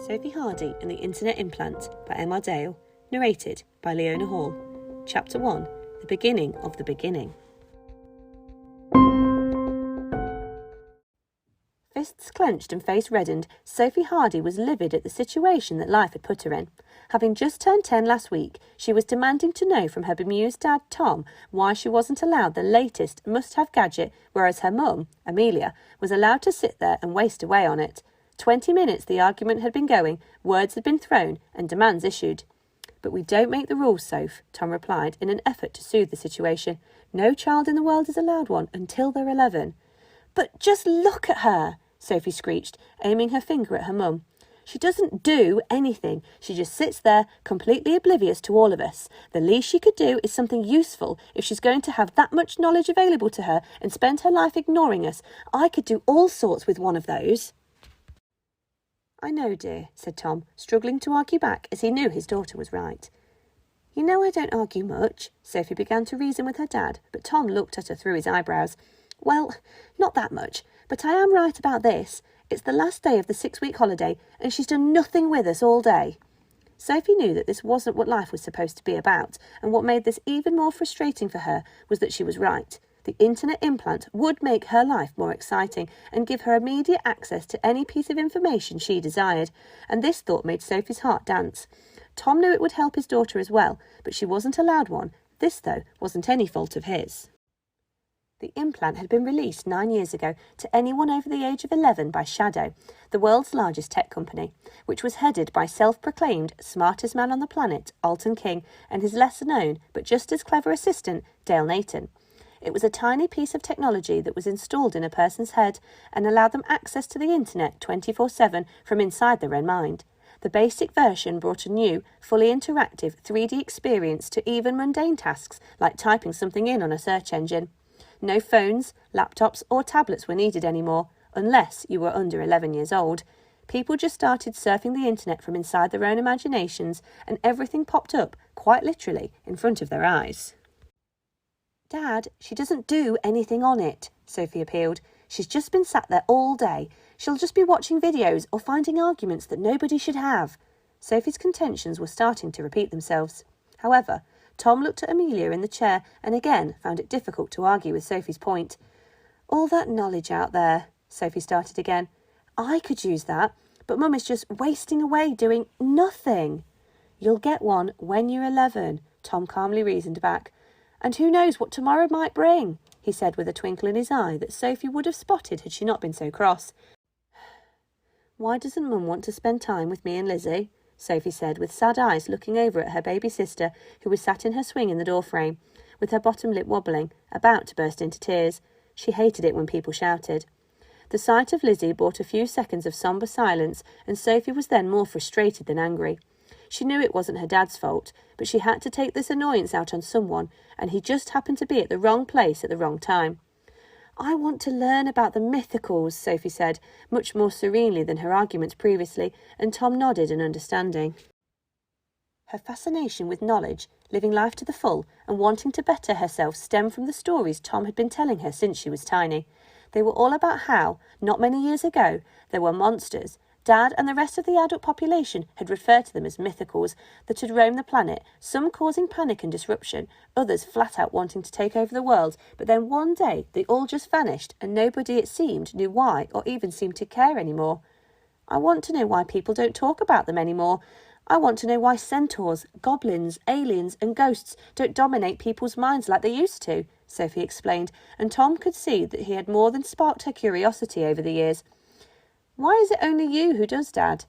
Sophie Hardy and the Internet Implant by M.R. Dale, narrated by Leona Hall. Chapter 1, The Beginning of the Beginning. Fists clenched and face reddened, Sophie Hardy was livid at the situation that life had put her in. Having just turned 10 last week, she was demanding to know from her bemused dad, Tom, why she wasn't allowed the latest must-have gadget, whereas her mum, Amelia, was allowed to sit there and waste away on it. 20 minutes the argument had been going, words had been thrown, and demands issued. "But we don't make the rules, Soph," Tom replied in an effort to soothe the situation. "No child in the world is allowed one until they're 11. "But just look at her," Sophie screeched, aiming her finger at her mum. "She doesn't do anything. She just sits there, completely oblivious to all of us. The least she could do is something useful if she's going to have that much knowledge available to her and spend her life ignoring us. I could do all sorts with one of those." "I know, dear," said Tom, struggling to argue back as he knew his daughter was right. "You know I don't argue much," Sophie began to reason with her dad, but Tom looked at her through his eyebrows. "Well, not that much, but I am right about this. It's the last day of the 6-week holiday, and she's done nothing with us all day." Sophie knew that this wasn't what life was supposed to be about, and what made this even more frustrating for her was that she was right. The Internet Implant would make her life more exciting and give her immediate access to any piece of information she desired, and this thought made Sophie's heart dance. Tom knew it would help his daughter as well, but she wasn't allowed one. This, though, wasn't any fault of his. The implant had been released 9 years ago to anyone over the age of 11 by Shadow, the world's largest tech company, which was headed by self-proclaimed smartest man on the planet, Alton King, and his lesser-known but just as clever assistant, Dale Nathan. It was a tiny piece of technology that was installed in a person's head and allowed them access to the internet 24/7 from inside their own mind. The basic version brought a new, fully interactive 3D experience to even mundane tasks like typing something in on a search engine. No phones, laptops or tablets were needed anymore, unless you were under 11 years old. People just started surfing the internet from inside their own imaginations, and everything popped up, quite literally, in front of their eyes. "Dad, she doesn't do anything on it," Sophie appealed. "She's just been sat there all day. She'll just be watching videos or finding arguments that nobody should have." Sophie's contentions were starting to repeat themselves. However, Tom looked at Amelia in the chair and again found it difficult to argue with Sophie's point. "All that knowledge out there," Sophie started again. "I could use that, but Mum is just wasting away doing nothing." "You'll get one when you're 11, Tom calmly reasoned back. "And who knows what tomorrow might bring," he said with a twinkle in his eye that Sophie would have spotted had she not been so cross. "Why doesn't Mum want to spend time with me and Lizzie?" Sophie said, with sad eyes looking over at her baby sister, who was sat in her swing in the doorframe, with her bottom lip wobbling, about to burst into tears. She hated it when people shouted. The sight of Lizzie brought a few seconds of sombre silence, and Sophie was then more frustrated than angry. She knew it wasn't her dad's fault, but she had to take this annoyance out on someone, and he just happened to be at the wrong place at the wrong time. "I want to learn about the mythicals," Sophie said, much more serenely than her arguments previously, and Tom nodded in understanding. Her fascination with knowledge, living life to the full, and wanting to better herself stemmed from the stories Tom had been telling her since she was tiny. They were all about how, not many years ago, there were monsters. Dad and the rest of the adult population had referred to them as mythicals that had roamed the planet, some causing panic and disruption, others flat out wanting to take over the world, but then one day they all just vanished and nobody, it seemed, knew why or even seemed to care anymore. "I want to know why people don't talk about them anymore. I want to know why centaurs, goblins, aliens and ghosts don't dominate people's minds like they used to," Sophie explained, and Tom could see that he had more than sparked her curiosity over the years. "Why is it only you who does, Dad?"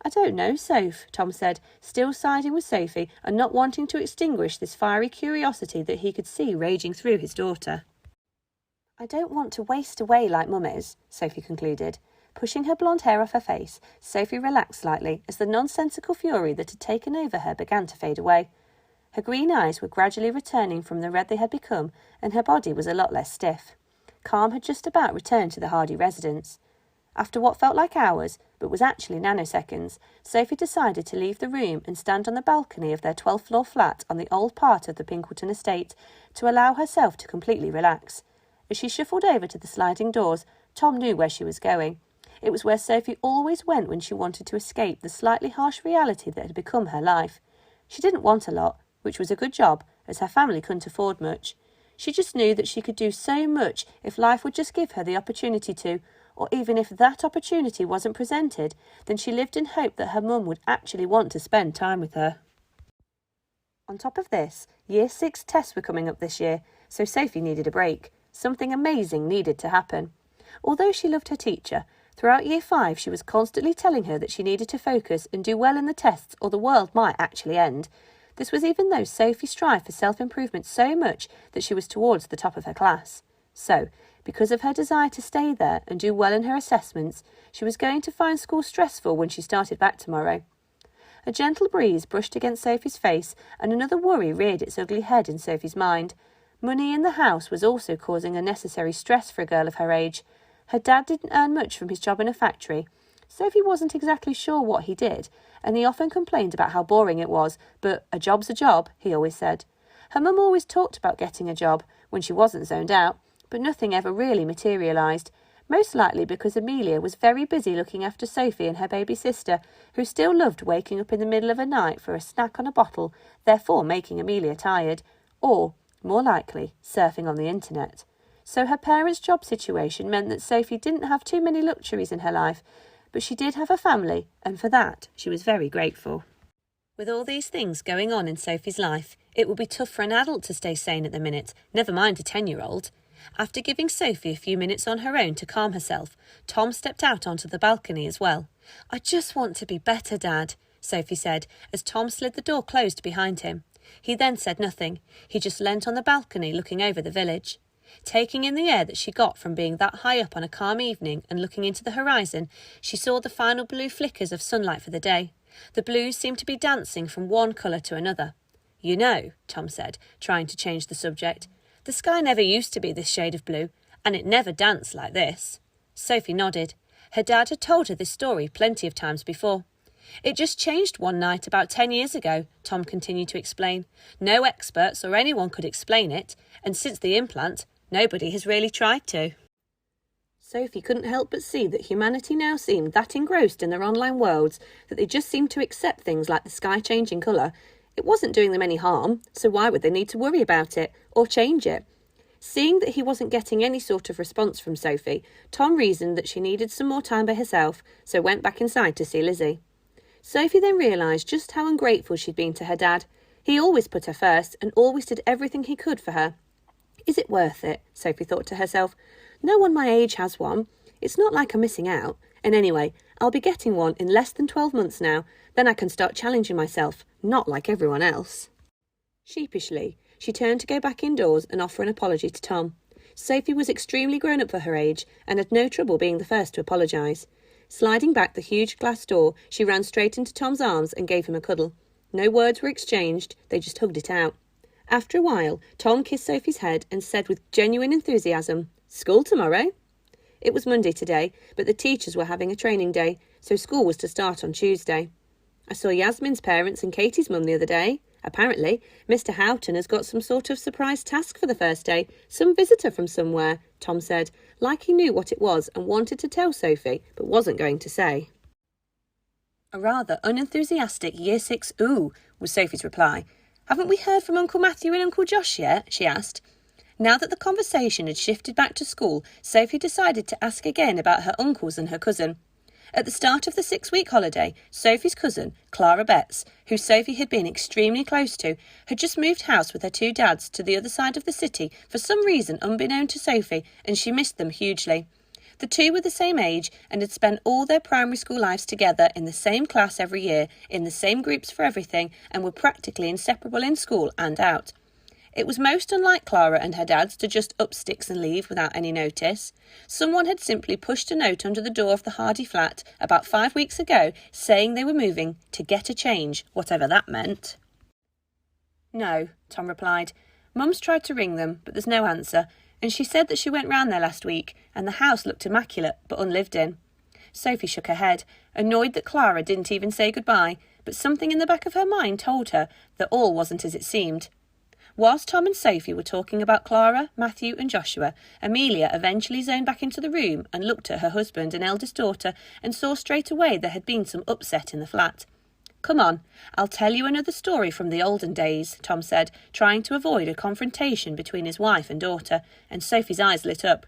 "I don't know, Soph," Tom said, still siding with Sophie and not wanting to extinguish this fiery curiosity that he could see raging through his daughter. "I don't want to waste away like Mum is," Sophie concluded. Pushing her blonde hair off her face, Sophie relaxed slightly as the nonsensical fury that had taken over her began to fade away. Her green eyes were gradually returning from the red they had become, and her body was a lot less stiff. Calm had just about returned to the Hardy residence. After what felt like hours, but was actually nanoseconds, Sophie decided to leave the room and stand on the balcony of their 12th floor flat on the old part of the Pinkleton estate to allow herself to completely relax. As she shuffled over to the sliding doors, Tom knew where she was going. It was where Sophie always went when she wanted to escape the slightly harsh reality that had become her life. She didn't want a lot, which was a good job, as her family couldn't afford much. She just knew that she could do so much if life would just give her the opportunity to, or even if that opportunity wasn't presented, then she lived in hope that her mum would actually want to spend time with her. On top of this, Year 6 tests were coming up this year, so Sophie needed a break. Something amazing needed to happen. Although she loved her teacher, throughout Year 5 she was constantly telling her that she needed to focus and do well in the tests or the world might actually end. This was even though Sophie strived for self-improvement so much that she was towards the top of her class. So, because of her desire to stay there and do well in her assessments, she was going to find school stressful when she started back tomorrow. A gentle breeze brushed against Sophie's face, and another worry reared its ugly head in Sophie's mind. Money in the house was also causing unnecessary stress for a girl of her age. Her dad didn't earn much from his job in a factory. Sophie wasn't exactly sure what he did, and he often complained about how boring it was, but a job's a job, he always said. Her mum always talked about getting a job when she wasn't zoned out, but nothing ever really materialised, most likely because Amelia was very busy looking after Sophie and her baby sister, who still loved waking up in the middle of a night for a snack on a bottle, therefore making Amelia tired, or, more likely, surfing on the internet. So her parents' job situation meant that Sophie didn't have too many luxuries in her life, but she did have a family, and for that she was very grateful. With all these things going on in Sophie's life, it would be tough for an adult to stay sane at the minute, never mind a 10-year-old. After giving Sophie a few minutes on her own to calm herself, Tom stepped out onto the balcony as well. "I just want to be better, Dad," Sophie said, as Tom slid the door closed behind him. He then said nothing. He just leant on the balcony looking over the village. Taking in the air that she got from being that high up on a calm evening and looking into the horizon, she saw the final blue flickers of sunlight for the day. The blues seemed to be dancing from one colour to another. "You know," Tom said, trying to change the subject, "the sky never used to be this shade of blue, and it never danced like this." Sophie nodded. Her dad had told her this story plenty of times before. "It just changed one night about 10 years ago," Tom continued to explain. "No experts or anyone could explain it, and since the implant, nobody has really tried to." Sophie couldn't help but see that humanity now seemed that engrossed in their online worlds that they just seemed to accept things like the sky changing colour. It wasn't doing them any harm, so why would they need to worry about it or change it? Seeing that he wasn't getting any sort of response from Sophie, Tom reasoned that she needed some more time by herself, so went back inside to see Lizzie. Sophie then realised just how ungrateful she'd been to her dad. He always put her first and always did everything he could for her. Is it worth it? Sophie thought to herself. No one my age has one. It's not like I'm missing out. And anyway, I'll be getting one in less than 12 months now. Then I can start challenging myself, not like everyone else. Sheepishly, she turned to go back indoors and offer an apology to Tom. Sophie was extremely grown up for her age and had no trouble being the first to apologise. Sliding back the huge glass door, she ran straight into Tom's arms and gave him a cuddle. No words were exchanged, they just hugged it out. After a while, Tom kissed Sophie's head and said with genuine enthusiasm, "School tomorrow?" It was Monday today, but the teachers were having a training day, so school was to start on Tuesday. I saw Yasmin's parents and Katie's mum the other day. Apparently, Mr. Houghton has got some sort of surprise task for the first day, some visitor from somewhere, Tom said, like he knew what it was and wanted to tell Sophie, but wasn't going to say. A rather unenthusiastic Year 6 ooh, was Sophie's reply. "Haven't we heard from Uncle Matthew and Uncle Josh yet?" she asked. Now that the conversation had shifted back to school, Sophie decided to ask again about her uncles and her cousin. At the start of the 6-week holiday, Sophie's cousin, Clara Betts, who Sophie had been extremely close to, had just moved house with her two dads to the other side of the city for some reason unbeknown to Sophie, and she missed them hugely. The two were the same age and had spent all their primary school lives together in the same class every year, in the same groups for everything, and were practically inseparable in school and out. It was most unlike Clara and her dads to just up sticks and leave without any notice. Someone had simply pushed a note under the door of the Hardy flat about 5 weeks ago saying they were moving to get a change, whatever that meant. "No," Tom replied. "Mum's tried to ring them, but there's no answer, and she said that she went round there last week, and the house looked immaculate but unlived in." Sophie shook her head, annoyed that Clara didn't even say goodbye, but something in the back of her mind told her that all wasn't as it seemed. Whilst Tom and Sophie were talking about Clara, Matthew and Joshua, Amelia eventually zoned back into the room and looked at her husband and eldest daughter and saw straight away there had been some upset in the flat. "Come on, I'll tell you another story from the olden days," Tom said, trying to avoid a confrontation between his wife and daughter, and Sophie's eyes lit up.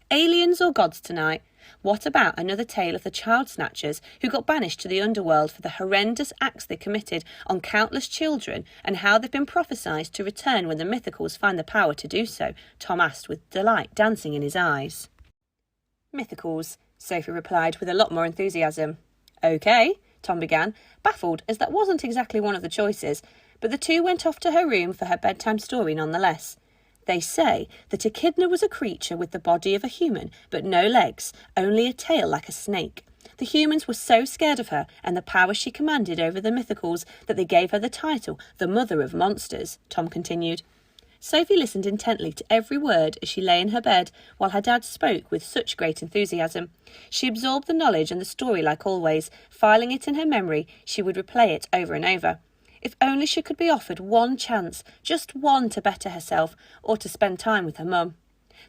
"Aliens or gods tonight? What about another tale of the child snatchers who got banished to the underworld for the horrendous acts they committed on countless children and how they've been prophesied to return when the mythicals find the power to do so?" Tom asked with delight dancing in his eyes. "Mythicals," Sophie replied with a lot more enthusiasm. "OK," Tom began, baffled as that wasn't exactly one of the choices, but the two went off to her room for her bedtime story nonetheless. "They say that Echidna was a creature with the body of a human, but no legs, only a tail like a snake. The humans were so scared of her and the power she commanded over the mythicals that they gave her the title, the Mother of Monsters," Tom continued. Sophie listened intently to every word as she lay in her bed while her dad spoke with such great enthusiasm. She absorbed the knowledge and the story like always. Filing it in her memory, she would replay it over and over. If only she could be offered one chance, just one, to better herself or to spend time with her mum.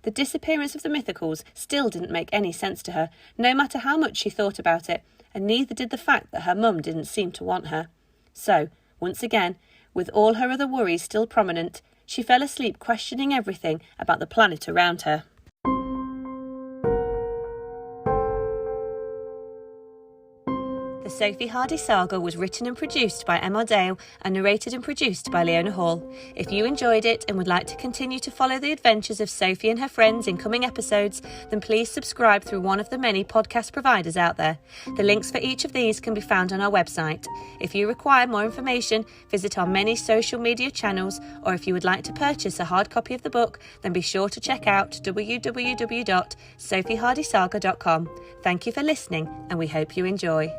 The disappearance of the mythicals still didn't make any sense to her, no matter how much she thought about it, and neither did the fact that her mum didn't seem to want her. So, once again, with all her other worries still prominent, she fell asleep questioning everything about the planet around her. The Sophie Hardy saga was written and produced by Emma Dale and narrated and produced by Leona Hall. If you enjoyed it and would like to continue to follow the adventures of Sophie and her friends in coming episodes, then please subscribe through one of the many podcast providers out there. The links for each of these can be found on our website. If you require more information, visit our many social media channels, or if you would like to purchase a hard copy of the book, then be sure to check out www.sophiehardysaga.com. Thank you for listening, and we hope you enjoy.